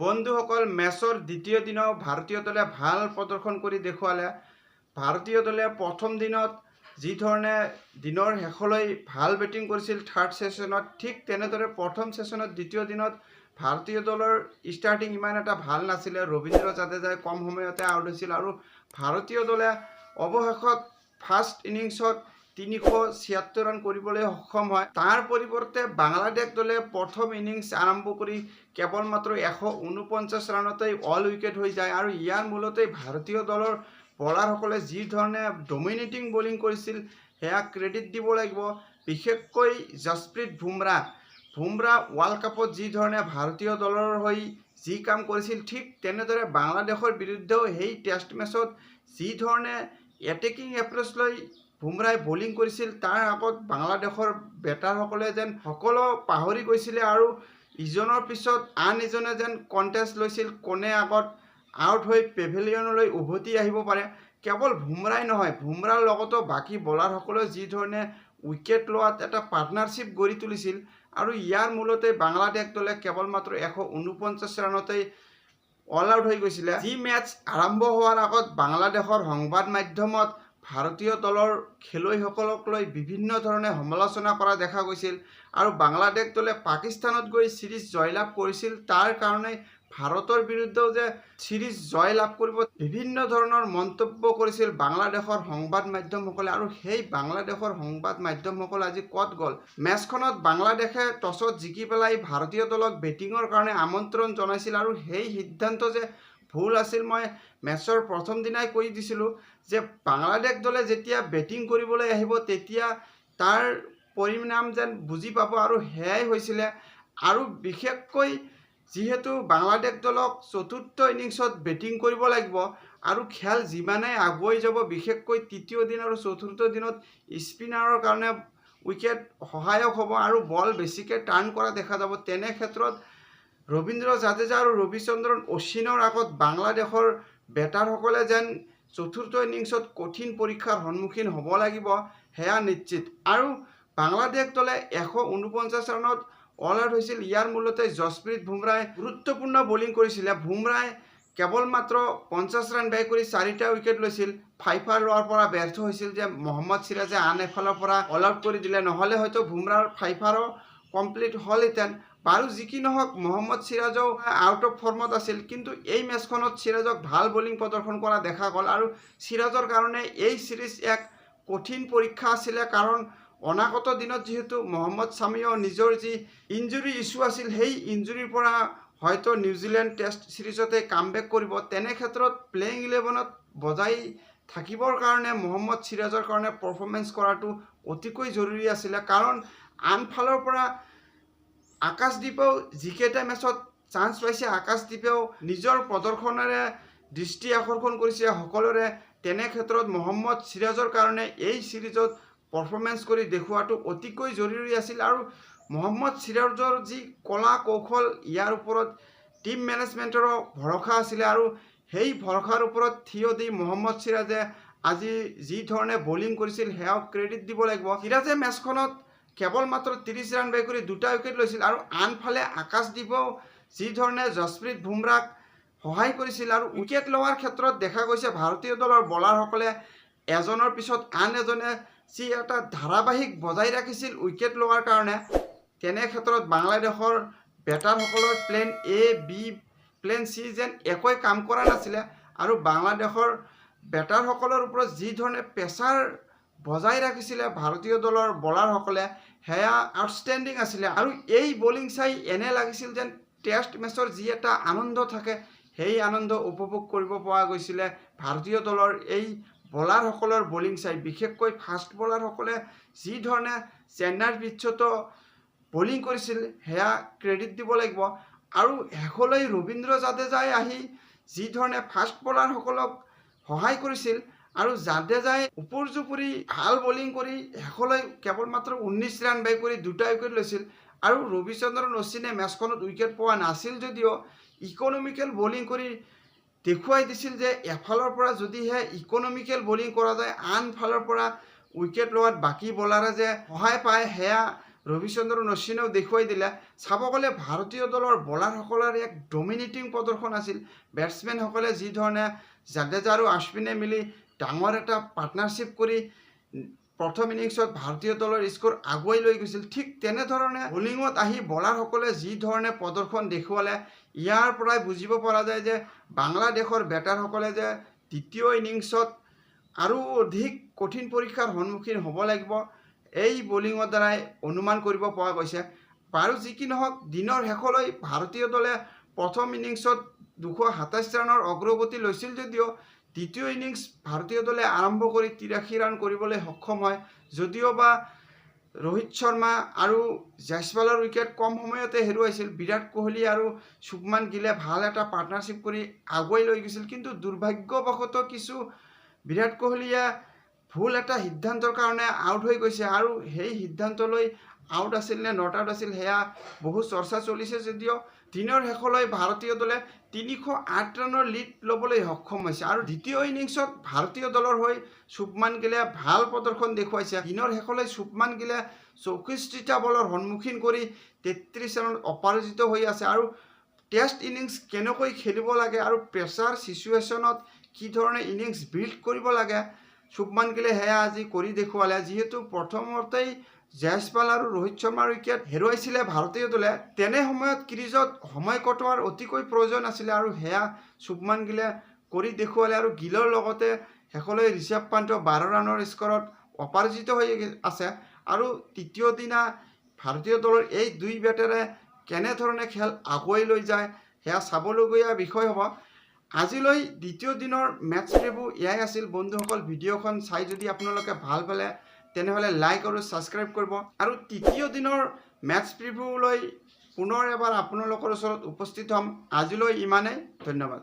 বন্ধুসকল, মেচৰ দ্বিতীয় দিনৰ ভাৰতীয় দলে ভাল প্ৰদৰ্শন কৰি দেখুৱালে। ভাৰতীয় দলে প্ৰথম দিনত যি ধৰণে দিনৰ শেষলৈ ভাল বেটিং কৰিছিল থাৰ্ড ছেশ্যনত, ঠিক তেনেদৰে প্ৰথম ছেশ্যনত দ্বিতীয় দিনত ভাৰতীয় দলৰ ষ্টাৰ্টিং ইমান এটা ভাল নাছিলে। ৰবীন্দ্ৰ জাদেজাই কম সময়তে আউট হৈছিল আৰু ভাৰতীয় দলে অৱশেষত ফাৰ্ষ্ট ইনিংছত 376 ৰান কৰিবলৈ সক্ষম হয়। তাৰ পৰিৱৰ্তে বাংলাদেশ দলে প্ৰথম ইনিংছ আৰম্ভ কৰি কেৱল মাত্ৰ 149 ৰানতেই অল উইকেট হৈ যায় আৰু ইয়াৰ মূলতেই ভাৰতীয় দলৰ বলাৰসকলে যি ধৰণে ডমিনেটিং বলিং কৰিছিল সেয়া ক্ৰেডিট দিব লাগিব। বিশেষকৈ জসপ্ৰীত বুমৰাহ ৱৰ্ল্ড কাপত যি ধৰণে ভাৰতীয় দলৰ হৈ যি কাম কৰিছিল, ঠিক তেনেদৰে বাংলাদেশৰ বিৰুদ্ধেও সেই টেষ্ট মেচত যি ধৰণে এটেকিং এপ্ৰ'চ লৈ বুমৰাহে বলিং কৰিছিল, তাৰ আগত বাংলাদেশৰ বেটাৰসকলে যেন সকলো পাহৰি গৈছিলে আৰু ইজনৰ পিছত আন ইজনে যেন কণ্টেষ্ট লৈছিল কোনে আগত আউট হৈ পেভিলিয়নলৈ উভতি আহিব পাৰে। কেৱল বুমৰাহে নহয়, বুমৰাহৰ লগতো বাকী বলাৰসকলেও যি ধৰণে উইকেট লোৱাত এটা পাৰ্টনাৰশ্বিপ গঢ়ি তুলিছিল আৰু ইয়াৰ মূলতে বাংলাদেশ দলে কেৱল মাত্ৰ 149 ৰানতেই অল আউট হৈ গৈছিলে। যি মেচ আৰম্ভ হোৱাৰ আগত বাংলাদেশৰ সংবাদ মাধ্যমত ভাৰতীয় দলৰ খেলুৱৈসকলক লৈ বিভিন্ন ধৰণে সমালোচনা কৰা দেখা গৈছিল আৰু বাংলাদেশ দলে পাকিস্তানত গৈ সিৰিজ জয়লাভ কৰিছিল, তাৰ কাৰণে ভাৰতৰ বিৰুদ্ধেও যে সিৰিজ জয়লাভ কৰিব বিভিন্ন ধৰণৰ মন্তব্য কৰিছিল বাংলাদেশৰ সংবাদ মাধ্যমসকলে। আৰু সেই বাংলাদেশৰ সংবাদ মাধ্যমসকল আজি ক'ত গ'ল? মেচখনত বাংলাদেশে টছত জিকি পেলাই ভাৰতীয় দলক বেটিঙৰ কাৰণে আমন্ত্ৰণ জনাইছিল আৰু সেই সিদ্ধান্ত যে ভুল আছিল, মই মেচৰ প্ৰথম দিনাই কৈ দিছিলোঁ যে বাংলাদেশ দলে যেতিয়া বেটিং কৰিবলৈ আহিব তেতিয়া তাৰ পৰিণাম যেন বুজি পাব আৰু সেয়াই হৈছিলে। আৰু বিশেষকৈ যিহেতু বাংলাদেশ দলক চতুৰ্থ ইনিংছত বেটিং কৰিব লাগিব আৰু খেল যিমানেই আগুৱাই যাব, বিশেষকৈ তৃতীয় দিন আৰু চতুৰ্থ দিনত স্পিনাৰৰ কাৰণে উইকেট সহায়ক হ'ব আৰু বল বেছিকৈ টাৰ্ণ কৰা দেখা যাব। তেনে ক্ষেত্ৰত ৰবীন্দ্ৰ জাদেজা আৰু ৰবিচন্দ্ৰন অশ্বিনৰ আগত বাংলাদেশৰ বেটাৰসকলে যেন চতুৰ্থ ইনিংছত কঠিন পৰীক্ষাৰ সন্মুখীন হ'ব লাগিব সেয়া নিশ্চিত। আৰু বাংলাদেশ দলে 149 ৰানত অল আউট হৈছিল। ইয়াৰ মূলতে জসপ্ৰীত বুমৰাহে গুৰুত্বপূৰ্ণ বলিং কৰিছিলে। বুমৰাহে কেৱল মাত্ৰ 50 ৰান ব্যয় কৰি 4টা উইকেট লৈছিল। ফাইফাৰ লোৱাৰ পৰা ব্যৰ্থ হৈছিল যে মহম্মদ সিৰাজে আন এফালৰ পৰা অল আউট কৰি দিলে, নহ'লে হয়তো বুমৰাহৰ ফাইফাৰো কমপ্লিট হ'লহেঁতেন। বাৰু যি কি নহওক, মহম্মদ সিৰাজেও আউট অফ ফৰ্মত আছিল, কিন্তু এই মেচখনত সিৰাজক ভাল বলিং প্ৰদৰ্শন কৰা দেখা গ'ল আৰু সিৰাজৰ কাৰণে এই সিৰিজ এক কঠিন পৰীক্ষা আছিলে। কাৰণ অনাগত দিনত যিহেতু মহম্মদ ছামিও নিজৰ যি ইঞ্জুৰি ইছ্যু আছিল, সেই ইঞ্জুৰিৰ পৰা হয়তো নিউজিলেণ্ড টেষ্ট সিৰিজতে কামবেক কৰিব। তেনে ক্ষেত্ৰত প্লেইং 11ত বজাই থাকিবৰ কাৰণে মহম্মদ সিৰাজৰ কাৰণে পাৰফৰ্মেঞ্চ কৰাটো অতিকৈ জৰুৰী আছিলে। কাৰণ আনফালৰ পৰা আকাশদ্বীপেও যিকেইটা মেচত চান্স পাইছে, আকাশদ্বীপেও নিজৰ প্ৰদৰ্শনেৰে দৃষ্টি আকৰ্ষণ কৰিছে সকলোৰে। তেনে ক্ষেত্ৰত মহম্মদ সিৰাজৰ কাৰণে এই সিৰিজত পাৰফৰ্মেঞ্চ কৰি দেখুওৱাটো অতিকৈ জৰুৰী আছিল আৰু মহম্মদ সিৰাজৰ যি কলা কৌশল, ইয়াৰ ওপৰত টিম মেনেজমেণ্টৰো ভৰসা আছিলে আৰু সেই ভৰসাৰ ওপৰত থিয় দি মহম্মদ সিৰাজে আজি যি ধৰণে বলিং কৰিছিল সেয়াও ক্ৰেডিট দিব লাগিব। সিৰাজে মেচখনত কেৱল মাত্ৰ 30 ৰান ব্যয় কৰি 2টা উইকেট লৈছিল আৰু আনফালে আকাশদ্বীপেও যি ধৰণে জসপ্ৰীত বুমৰাহক সহায় কৰিছিল আৰু উইকেট লোৱাৰ ক্ষেত্ৰত দেখা গৈছে ভাৰতীয় দলৰ বলাৰসকলে এজনৰ পিছত আন এজনে যি এটা ধাৰাবাহিক বজাই ৰাখিছিল উইকেট লোৱাৰ কাৰণে। তেনে ক্ষেত্ৰত বাংলাদেশৰ বেটাৰসকলৰ প্লেন এ, বি, প্লেন চি যেন একোৱে কাম কৰা নাছিলে আৰু বাংলাদেশৰ বেটাৰসকলৰ ওপৰত যি ধৰণে প্ৰেছাৰ বজাই ৰাখিছিলে ভাৰতীয় দলৰ বলাৰসকলে, সেয়া আউটষ্টেণ্ডিং আছিলে। আৰু এই বলিং চাই এনে লাগিছিল যেন টেষ্ট মেচৰ যি এটা আনন্দ থাকে, সেই আনন্দ উপভোগ কৰিব পৰা গৈছিলে ভাৰতীয় দলৰ এই বলাৰসকলৰ বলিং চাই। বিশেষকৈ ফাষ্ট বলাৰসকলে যি ধৰণে চেন্নাইৰ পিটছতো বলিং কৰিছিল সেয়া ক্ৰেডিট দিব লাগিব। আৰু শেষলৈ ৰবীন্দ্ৰ জাদেজাই আহি যি ধৰণে ফাষ্ট বলাৰসকলক সহায় কৰিছিল আৰু জাদেজাই ওপৰজুপুৰি ভাল বলিং কৰি শেষলৈ কেৱল মাত্ৰ 19 ৰান ব্যয় কৰি 2টা উইকেট লৈছিল। আৰু ৰবিচন্দ্ৰন অশ্বিনে মেচখনত উইকেট পোৱা নাছিল যদিও ইকনমিকেল বলিং কৰি দেখুৱাই দিছিল যে এফালৰ পৰা যদিহে ইকনমিকেল বলিং কৰা যায়, আনফালৰ পৰা উইকেট লোৱাত বাকী বলাৰে যে সহায় পায় সেয়া ৰবিচন্দ্ৰন অশ্বিনেও দেখুৱাই দিলে। চাব গ'লে ভাৰতীয় দলৰ বলাৰসকলৰ এক ডমিনেটিং প্ৰদৰ্শন আছিল। বেটছমেনসকলে যিধৰণে জাডেজা আৰু আশ্বিনে মিলি ডাঙৰ এটা পাৰ্টনাৰশ্বিপ কৰি প্ৰথম ইনিংছত ভাৰতীয় দলৰ স্ক'ৰ আগুৱাই লৈ গৈছিল, ঠিক তেনেধৰণে বলিঙত আহি বলাৰসকলে যিধৰণে প্ৰদৰ্শন দেখুৱালে, ইয়াৰ পৰাই বুজিব পৰা যায় যে বাংলাদেশৰ বেটাৰসকলে যে দ্বিতীয় ইনিংছত আৰু অধিক কঠিন পৰীক্ষাৰ সন্মুখীন হ'ব লাগিব, এই বলিঙৰ দ্বাৰাই অনুমান কৰিব পৰা গৈছে। বাৰু যি কি নহওক, দিনৰ শেষলৈ ভাৰতীয় দলে প্ৰথম ইনিংছত 227 ৰানৰ অগ্ৰগতি লৈছিল যদিও দ্বিতীয় ইনিংছ ভাৰতীয় দলে আৰম্ভ কৰি 83 ৰান কৰিবলৈ সক্ষম হয়। যদিও বা ৰোহিত শৰ্মা আৰু জয়সৱালৰ উইকেট কম সময়তে হেৰুৱাইছিল, বিৰাট কোহলি আৰু শুভমান গিলে ভাল এটা পাৰ্টনাৰশ্বিপ কৰি আগুৱাই লৈ গৈছিল, কিন্তু দুৰ্ভাগ্যবশতঃ কিছু বিৰাট কোহলিয়ে ভুল এটা সিদ্ধান্তৰ কাৰণে আউট হৈ গৈছে, আৰু সেই সিদ্ধান্ত লৈ আউট আছিল নে নট আউট আছিল সেয়া বহু চৰ্চা চলিছে। যদিও দিনৰ শেষলৈ ভাৰতীয় দলে 308 ৰানৰ লিড ল'বলৈ সক্ষম হৈছে, আৰু দ্বিতীয় ইনিংছত ভাৰতীয় দলৰ হৈ শুভমান গিলে ভাল প্ৰদৰ্শন দেখুৱাইছে। দিনৰ শেষলৈ শুভমান গিলে 64টা বলৰ সন্মুখীন কৰি 33 ৰানত অপৰাজিত হৈ আছে। আৰু টেষ্ট ইনিংছ কেনেকৈ খেলিব লাগে আৰু প্ৰেছাৰ ছিচুৱেশ্যনত কি ধৰণে ইনিংছ বিল্ড কৰিব লাগে, শুভমান গিলে সেয়া আজি কৰি দেখুৱালে। যিহেতু প্ৰথমতেই জয়সৱাল আৰু ৰোহিত শৰ্মাৰ উইকেট হেৰুৱাইছিলে ভাৰতীয় দলে, তেনে সময়ত ক্ৰিজত সময় কটোৱাৰ অতিকৈ প্ৰয়োজন আছিলে, আৰু সেয়া শুভমান গিলে কৰি দেখুৱালে। আৰু গিলৰ লগতে শেষলৈ ঋষভ পান্ত 12 ৰানৰ স্ক'ৰত অপৰাজিত হৈ আছে। আৰু তৃতীয় দিনা ভাৰতীয় দলৰ এই দুই বেটাৰে কেনেধৰণে খেল আগুৱাই লৈ যায় সেয়া চাবলগীয়া বিষয় হ'ব। আজিলৈ দ্বিতীয় দিনৰ মেটছ প্ৰিভিউ এয়াই আছিল। বন্ধুসকল, ভিডিঅ'খন চাই যদি আপোনালোকে ভাল পালে তেনেহ'লে লাইক আৰু ছাবস্ক্ৰাইব কৰিব, আৰু তৃতীয় দিনৰ মেটছ প্ৰিভিউলৈ পুনৰ এবাৰ আপোনালোকৰ ওচৰত উপস্থিত হ'ম। আজিলৈ ইমানেই, ধন্যবাদ।